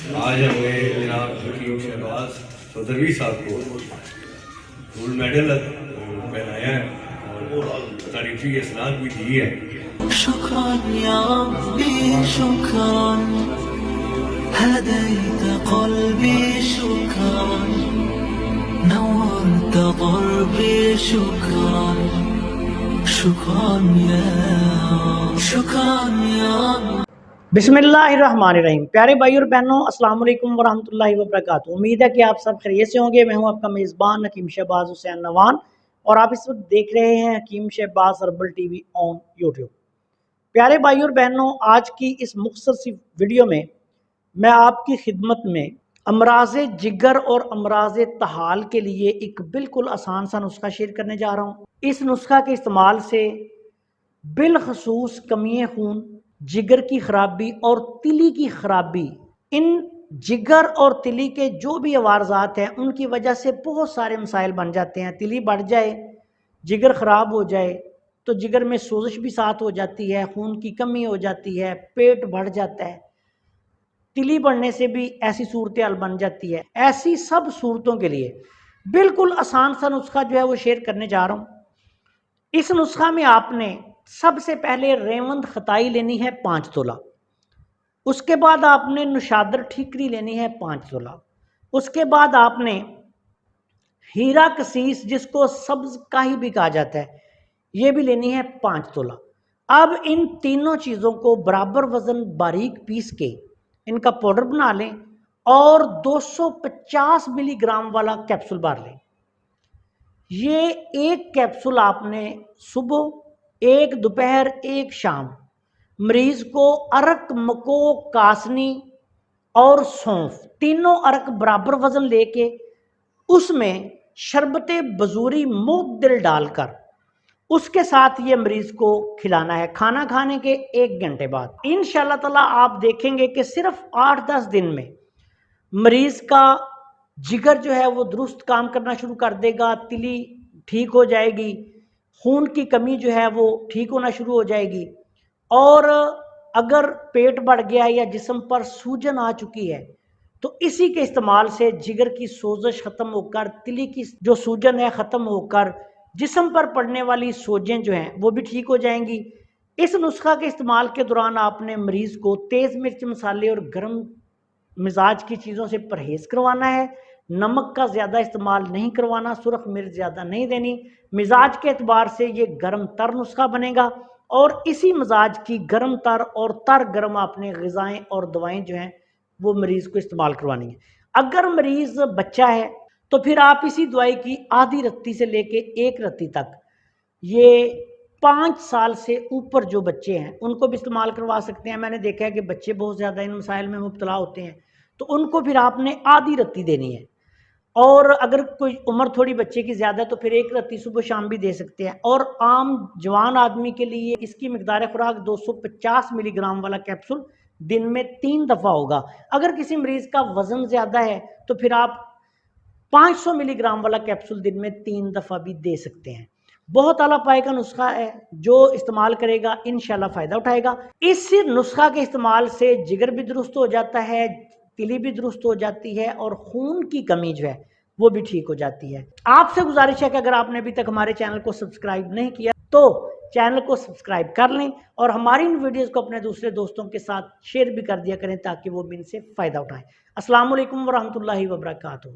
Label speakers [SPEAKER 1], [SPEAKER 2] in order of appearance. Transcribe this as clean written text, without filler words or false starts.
[SPEAKER 1] आज हमें जनाब हकीम शहबाज चौधरी साहब को गोल्ड मेडल पहनाया है और तारीफी इसनाद भी दी है।
[SPEAKER 2] शुक्रान या रब्बी शुक्रान هديت قلبي شكرا نورت ضربي شكرا شكرا يا
[SPEAKER 3] बिस्मिल्लाहिर्रहमानिर्रहीम। प्यारे भाई और बहनों, अस्सलाम वालेकुम वरहमतुल्लाहि वबरकातुहू। उम्मीद है कि आप सब खैरियत से होंगे। मैं हूं आपका मेज़बान हकीम शहबाज हुसैन नवान और आप इस वक्त देख रहे हैं Hakeem Shahbaz herbal TV on YouTube. प्यारे भाई और बहनों, आज की इस मुख्तसर सी वीडियो में मैं आपकी खिदमत में अमराज़ जिगर और अमराज़ तहाल के लिए एक बिल्कुल आसान सा नुस्खा शेयर करने जा रहा हूँ। इस नुस्खा के इस्तेमाल से बिलखसूस कमी खून, जिगर की खराबी और तिली की खराबी, इन जिगर और तिली के जो भी अवारजात हैं उनकी वजह से बहुत सारे मसाइल बन जाते हैं। तिली बढ़ जाए, जिगर ख़राब हो जाए तो जिगर में सोजिश भी साथ हो जाती है, खून की कमी हो जाती है, पेट बढ़ जाता है। तिली बढ़ने से भी ऐसी सूरत हाल बन जाती है। ऐसी सब सूरतों के लिए बिल्कुल आसान सा नुस्खा जो है वो शेयर करने जा रहा हूँ। इस नुस्खा में आपने सबसे पहले रेवंद खताई लेनी है 5 तोला। उसके बाद आपने नुशादर ठीकरी लेनी है 5 तोला। उसके बाद आपने हीरा कसीस, जिसको सब्ज काही भी कहा जाता है, ये भी लेनी है 5 तोला। अब इन तीनों चीज़ों को बराबर वजन बारीक पीस के इनका पाउडर बना लें और 250 मिलीग्राम वाला कैप्सूल बार लें। ये एक कैप्सूल आपने सुबह, एक दोपहर, एक शाम मरीज को अरक, मको, कासनी और सौंफ, तीनों अरक बराबर वजन लेके उसमें शरबत बजूरी मुद्दल डालकर उसके साथ ये मरीज को खिलाना है खाना खाने के 1 घंटे बाद। इंशाअल्लाह ताला आप देखेंगे कि सिर्फ 8-10 दिन में मरीज का जिगर जो है वो दुरुस्त काम करना शुरू कर देगा, तिली ठीक हो जाएगी, खून की कमी जो है वो ठीक होना शुरू हो जाएगी। और अगर पेट बढ़ गया या जिस्म पर सूजन आ चुकी है तो इसी के इस्तेमाल से जिगर की सोजश ख़त्म होकर, तिली की जो सूजन है ख़त्म होकर, जिस्म पर पड़ने वाली सोजें जो हैं वो भी ठीक हो जाएंगी। इस नुस्खा के इस्तेमाल के दौरान आपने मरीज को तेज़ मिर्च मसाले और गर्म मिजाज की चीज़ों से परहेज़ करवाना है। नमक का ज़्यादा इस्तेमाल नहीं करवाना, सुरख मिर्च ज़्यादा नहीं देनी। मिजाज के एतबार से ये गर्म तर नुस्खा बनेगा और इसी मिजाज की गर्म तर और तर गर्म आपने ग़िज़ाएँ और दवाएँ जो हैं वो मरीज़ को इस्तेमाल करवानी है। अगर मरीज़ बच्चा है तो फिर आप इसी दवाई की आधी रत्ती से लेके 1 रत्ती तक, ये 5 साल से ऊपर जो बच्चे हैं उनको भी इस्तेमाल करवा सकते हैं। मैंने देखा है कि बच्चे बहुत ज़्यादा इन मसाइल में मुब्तला होते हैं तो उनको फिर आपने आधी रत्ती देनी है। और अगर कोई उम्र थोड़ी बच्चे की ज़्यादा है तो फिर 1 रत्ती सुबह शाम भी दे सकते हैं। और आम जवान आदमी के लिए इसकी मिकदार खुराक 250 मिलीग्राम वाला कैप्सूल दिन में 3 दफ़ा होगा। अगर किसी मरीज़ का वज़न ज़्यादा है तो फिर आप 500 मिलीग्राम वाला कैप्सूल दिन में 3 दफ़ा भी दे सकते हैं। बहुत आला पाए का नुस्खा है, जो इस्तेमाल करेगा इंशाल्लाह फ़ायदा उठाएगा। इस नुस्खा के इस्तेमाल से जिगर भी दुरुस्त हो जाता है, तिली भी दुरुस्त हो जाती है और खून की कमी जो है वो भी ठीक हो जाती है। आपसे गुजारिश है कि अगर आपने अभी तक हमारे चैनल को सब्सक्राइब नहीं किया तो चैनल को सब्सक्राइब कर लें और हमारी इन वीडियोज़ को अपने दूसरे दोस्तों के साथ शेयर भी कर दिया करें ताकि वो भी इनसे फ़ायदा उठाएं। अस्सलाम वालेकुम वरहमतुल्लाहि वबरकातुहू।